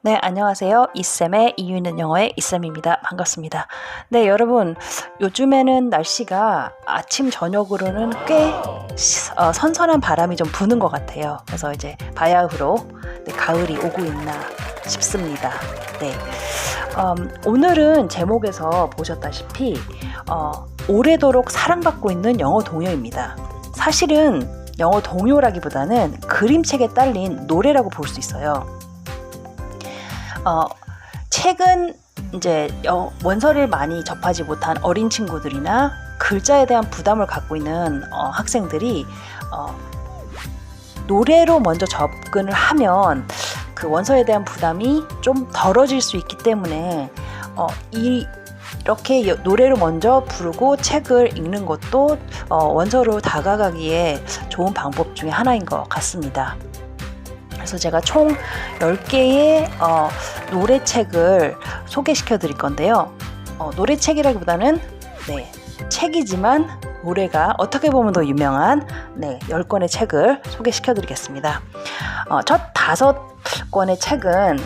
네, 안녕하세요. 이쌤의 이유는 영어의 이쌤입니다. 반갑습니다. 네, 여러분, 요즘에는 날씨가 아침, 저녁으로는 꽤 선선한 바람이 좀 부는 것 같아요. 그래서 이제 바야흐로 가을이 오고 있나 싶습니다. 네, 오늘은 제목에서 보셨다시피 오래도록 사랑받고 있는 영어 동요입니다. 사실은 영어 동요라기보다는 그림책에 딸린 노래라고 볼 수 있어요. 책은 이제 원서를 많이 접하지 못한 어린 친구들이나 글자에 대한 부담을 갖고 있는 학생들이 노래로 먼저 접근을 하면 그 원서에 대한 부담이 좀 덜어질 수 있기 때문에 이렇게 노래로 먼저 부르고 책을 읽는 것도 원서로 다가가기에 좋은 방법 중에 하나인 것 같습니다. 그래서 제가 총 10개의 노래책을 소개시켜 드릴 건데요. 노래책이라기보다는 책이지만 노래가 어떻게 보면 더 유명한 10권의 책을 소개시켜 드리겠습니다. 첫 5권의 책은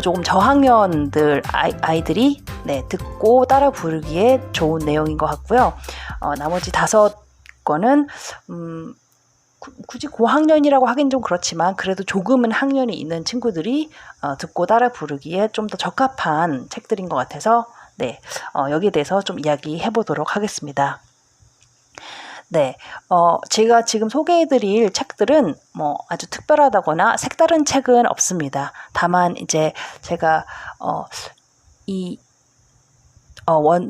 조금 저학년들 아이들이 듣고 따라 부르기에 좋은 내용인 것 같고요. 나머지 5권은 굳이 고학년이라고 하긴 좀 그렇지만 그래도 조금은 학년이 있는 친구들이 듣고 따라 부르기에 좀 더 적합한 책들인 것 같아서 여기에 대해서 좀 이야기해 보도록 하겠습니다. 제가 지금 소개해드릴 책들은 아주 특별하다거나 색다른 책은 없습니다. 다만 이제 제가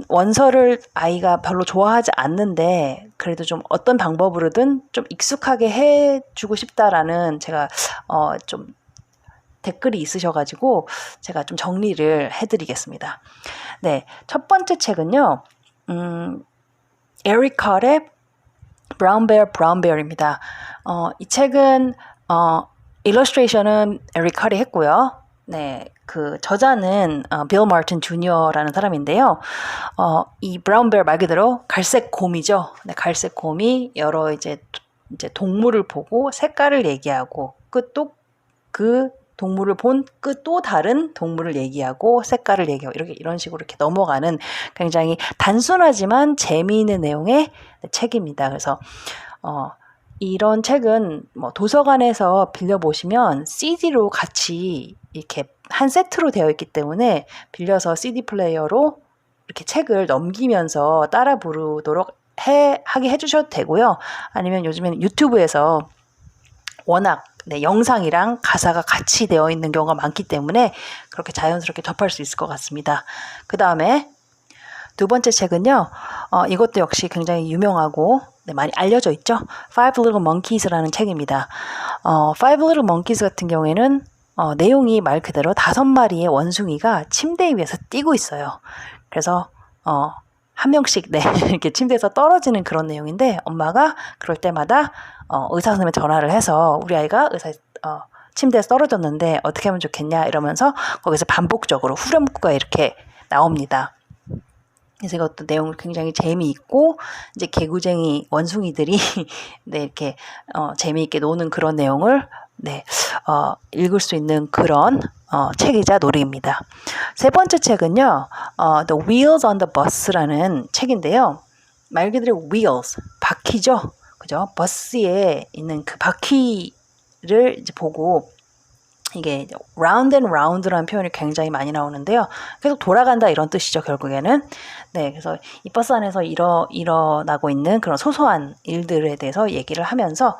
원서를 아이가 별로 좋아하지 않는데 그래도 좀 어떤 방법으로든 좀 익숙하게 해주고 싶다라는 제가 좀 댓글이 있으셔가지고 제가 좀 정리를 해드리겠습니다. 첫 번째 책은요, 에릭 컬의 브라운 베어입니다. 이 책은 일러스트레이션은 에릭 컬이 했고요. 그 저자는 빌 마틴 주니어라는 사람인데요. 이 브라운 베어 말 그대로 갈색 곰이죠. 갈색 곰이 여러 이제 동물을 보고 색깔을 얘기하고 그 동물을 본 또 다른 동물을 얘기하고 색깔을 얘기하고 이런 식으로 이렇게 넘어가는 굉장히 단순하지만 재미있는 내용의 책입니다. 그래서 이런 책은 도서관에서 빌려보시면 CD로 같이 이렇게 한 세트로 되어 있기 때문에 빌려서 CD 플레이어로 이렇게 책을 넘기면서 따라 부르도록 하게 해주셔도 되고요. 아니면 요즘에는 유튜브에서 워낙 영상이랑 가사가 같이 되어 있는 경우가 많기 때문에 그렇게 자연스럽게 접할 수 있을 것 같습니다. 그 다음에 두 번째 책은요. 이것도 역시 굉장히 유명하고 많이 알려져 있죠. Five Little Monkeys라는 책입니다. Five Little Monkeys 같은 경우에는 내용이 말 그대로 5마리의 원숭이가 침대 위에서 뛰고 있어요. 그래서 한 명씩 이렇게 침대에서 떨어지는 그런 내용인데 엄마가 그럴 때마다 의사 선생님에 전화를 해서 우리 아이가 침대에서 떨어졌는데 어떻게 하면 좋겠냐 이러면서 거기서 반복적으로 후렴구가 이렇게 나옵니다. 그래서 이것도 내용이 굉장히 재미있고 이제 개구쟁이 원숭이들이 이렇게 재미있게 노는 그런 내용을 읽을 수 있는 그런 책이자 노래입니다. 세 번째 책은요, The Wheels on the Bus라는 책인데요. 말 그대로 wheels, 바퀴죠, 그죠? 버스에 있는 그 바퀴를 이제 보고 이게 round and round라는 표현이 굉장히 많이 나오는데요. 계속 돌아간다 이런 뜻이죠, 결국에는. 그래서 이 버스 안에서 일어나고 있는 그런 소소한 일들에 대해서 얘기를 하면서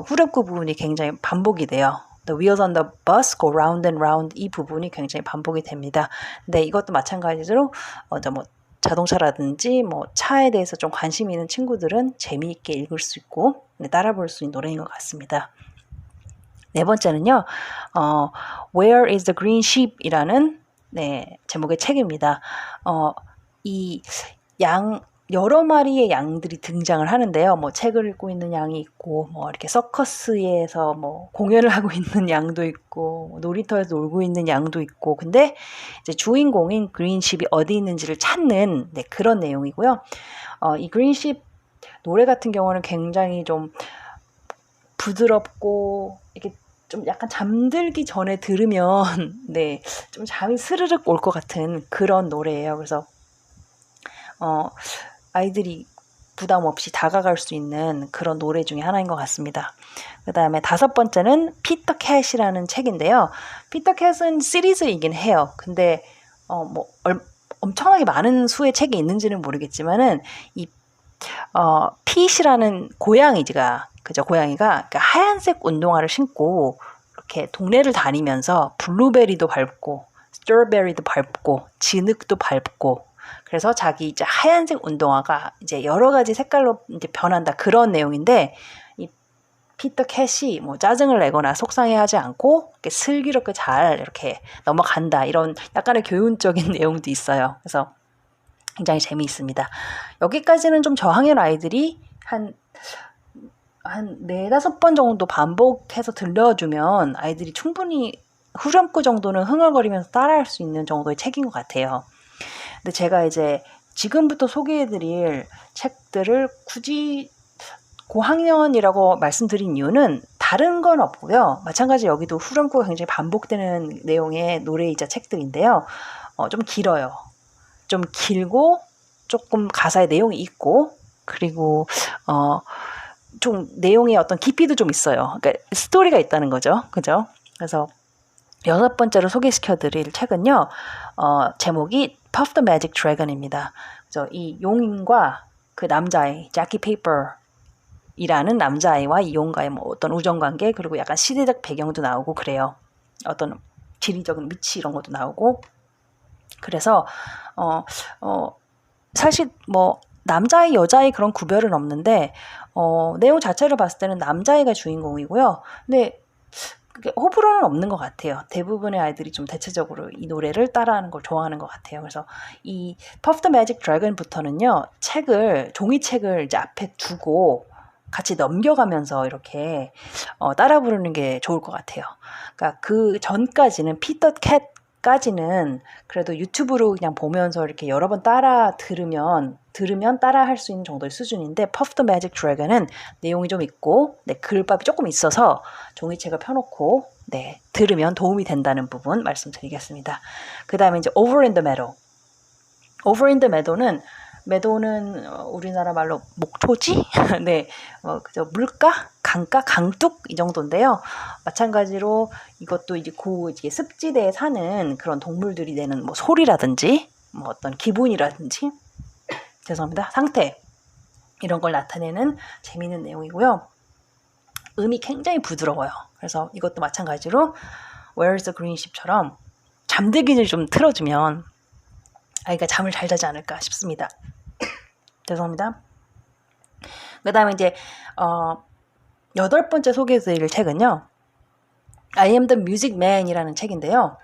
후렴구 부분이 굉장히 반복이 돼요. The wheels on the bus go round and round 이 부분이 굉장히 반복이 됩니다. 이것도 마찬가지로 자동차라든지 차에 대해서 좀 관심 있는 친구들은 재미있게 읽을 수 있고 따라 부를 수 있는 노래인 것 같습니다. 네 번째는요, Where is the Green Sheep? 이라는 제목의 책입니다. 이 여러 마리의 양들이 등장을 하는데요. 책을 읽고 있는 양이 있고, 이렇게 서커스에서 공연을 하고 있는 양도 있고, 놀이터에서 놀고 있는 양도 있고, 근데 이제 주인공인 그린쉽이 어디 있는지를 찾는 그런 내용이고요. 이 그린쉽 노래 같은 경우는 굉장히 좀 부드럽고 이렇게 좀 약간 잠들기 전에 들으면 네, 좀 잠이 스르륵 올 것 같은 그런 노래예요. 그래서 아이들이 부담 없이 다가갈 수 있는 그런 노래 중에 하나인 것 같습니다. 그 다음에 5번째는 피터 캣이라는 책인데요. 피터 캣은 시리즈이긴 해요. 근데 엄청나게 많은 수의 책이 있는지는 모르겠지만은 이 핏이라는 고양이가 그러니까 하얀색 운동화를 신고 이렇게 동네를 다니면서 블루베리도 밟고 스트로베리도 밟고 진흙도 밟고 그래서 자기 이제 하얀색 운동화가 이제 여러 가지 색깔로 이제 변한다 그런 내용인데 이 피터 캣이 뭐 짜증을 내거나 속상해하지 않고 이렇게 슬기롭게 잘 이렇게 넘어간다 이런 약간의 교훈적인 내용도 있어요. 그래서 굉장히 재미있습니다. 여기까지는 좀 저학년 아이들이 한 4-5번 정도 반복해서 들려주면 아이들이 충분히 후렴구 정도는 흥얼거리면서 따라할 수 있는 정도의 책인 것 같아요. 근데 제가 이제 지금부터 소개해드릴 책들을 굳이 고학년이라고 말씀드린 이유는 다른 건 없고요. 마찬가지 여기도 후렴구가 굉장히 반복되는 내용의 노래이자 책들인데요. 좀 길어요. 좀 길고 조금 가사의 내용이 있고 그리고 좀 내용의 어떤 깊이도 좀 있어요. 그러니까 스토리가 있다는 거죠. 그죠? 그래서 6번째로 소개시켜드릴 책은요. 제목이 Puff the Magic Dragon입니다. 그래서 이 용과 그 남자아이 자키 페이퍼이라는 남자아이와 이 용과의 뭐 어떤 우정관계 그리고 약간 시대적 배경도 나오고 그래요. 어떤 지리적인 위치 이런 것도 나오고 그래서 사실 뭐 남자아이 여자아이 그런 구별은 없는데 내용 자체를 봤을 때는 남자아이가 주인공이고요. 근데 호불호는 없는 것 같아요. 대부분의 아이들이 좀 대체적으로 이 노래를 따라하는 걸 좋아하는 것 같아요. 그래서 이 Puff the Magic Dragon부터는요, 종이책을 이제 앞에 두고 같이 넘겨가면서 이렇게 따라 부르는 게 좋을 것 같아요. 그러니까 그 전까지는 피터 캣까지는 그래도 유튜브로 그냥 보면서 이렇게 여러 번 들으면 따라 할 수 있는 정도의 수준인데 Puff the Magic Dragon은 내용이 좀 있고 글밥이 조금 있어서 종이책을 펴놓고 들으면 도움이 된다는 부분 말씀드리겠습니다. 그 다음에 이제 Over in the Meadow. Over in the Meadow는 우리나라 말로 목초지? 네, 그저 물가, 강가, 강둑 이 정도인데요. 마찬가지로 이것도 이제 습지대에 사는 그런 동물들이 내는 뭐 소리라든지 뭐 어떤 기분이라든지 죄송합니다. 상태 이런 걸 나타내는 재미있는 내용이고요. 음이 굉장히 부드러워요. 그래서 이것도 마찬가지로 Where's the Green Ship처럼 잠들기 전에 좀 틀어주면 아이가 잠을 잘 자지 않을까 싶습니다. 죄송합니다. 그 다음에 이제 8번째 소개해드릴 책은요. I am the Music Man이라는 책인데요.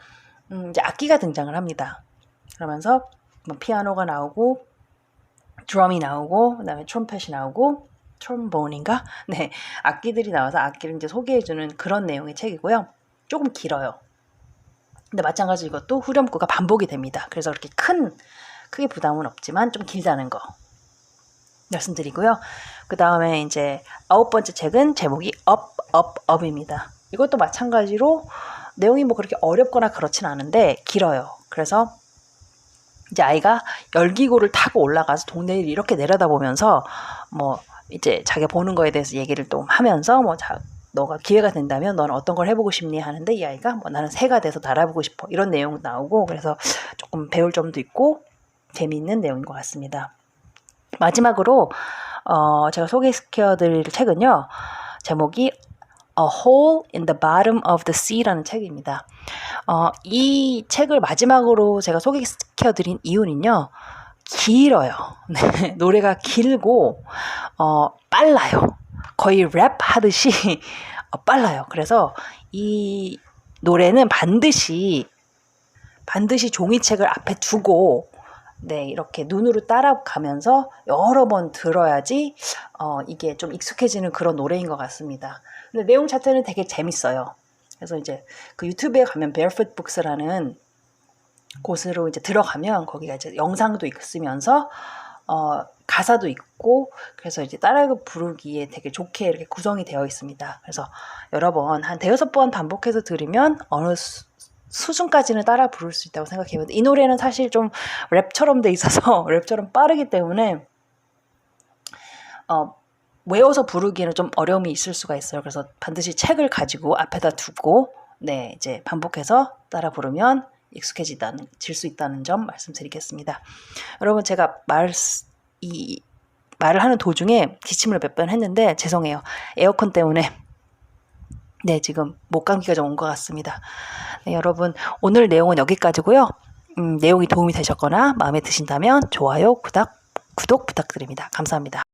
이제 악기가 등장을 합니다. 그러면서 뭐 피아노가 나오고 드럼이 나오고 그다음에 트럼펫이 나오고 트롬본인가? 네, 악기들이 나와서 악기를 이제 소개해주는 그런 내용의 책이고요. 조금 길어요. 근데 마찬가지 이것도 후렴구가 반복이 됩니다. 그래서 그렇게 크게 부담은 없지만 좀 길다는 거 말씀드리고요. 그 다음에 이제 9번째 책은 제목이 Up입니다. 이것도 마찬가지로 내용이 뭐 그렇게 어렵거나 그렇진 않은데 길어요. 그래서 이제 아이가 열기구를 타고 올라가서 동네를 이렇게 내려다보면서 뭐 이제 자기가 보는 거에 대해서 얘기를 또 하면서 너가 기회가 된다면 너는 어떤 걸 해보고 싶니 하는데 이 아이가 나는 새가 돼서 날아보고 싶어 이런 내용 나오고 그래서 조금 배울 점도 있고 재미있는 내용인 것 같습니다. 마지막으로 제가 소개시켜드릴 책은요. 제목이 A Hole in the Bottom of the Sea라는 책입니다. 이 책을 마지막으로 제가 소개시켜드린 이유는요. 길어요. 네, 노래가 길고 빨라요. 거의 랩 하듯이 빨라요. 그래서 이 노래는 반드시 종이책을 앞에 두고 이렇게 눈으로 따라가면서 여러 번 들어야지 이게 좀 익숙해지는 그런 노래인 것 같습니다. 근데 내용 자체는 되게 재밌어요. 그래서 이제 그 유튜브에 가면 Barefoot Books라는 곳으로 이제 들어가면 거기가 이제 영상도 있으면서 가사도 있고 그래서 이제 따라 부르기에 되게 좋게 이렇게 구성이 되어 있습니다. 그래서 여러 번 한 대여섯 번 반복해서 들으면 어느 수준까지는 따라 부를 수 있다고 생각해요. 이 노래는 사실 좀 랩처럼 돼 있어서 랩처럼 빠르기 때문에 외워서 부르기에는 좀 어려움이 있을 수가 있어요. 그래서 반드시 책을 가지고 앞에다 두고 네, 이제 반복해서 따라 부르면 익숙해질 수 있다는 점 말씀드리겠습니다. 여러분 제가 말을 하는 도중에 기침을 몇 번 했는데 죄송해요. 에어컨 때문에 네, 지금 목감기가 좀 온 것 같습니다. 네, 여러분 오늘 내용은 여기까지고요. 내용이 도움이 되셨거나 마음에 드신다면 좋아요, 구독 부탁드립니다. 감사합니다.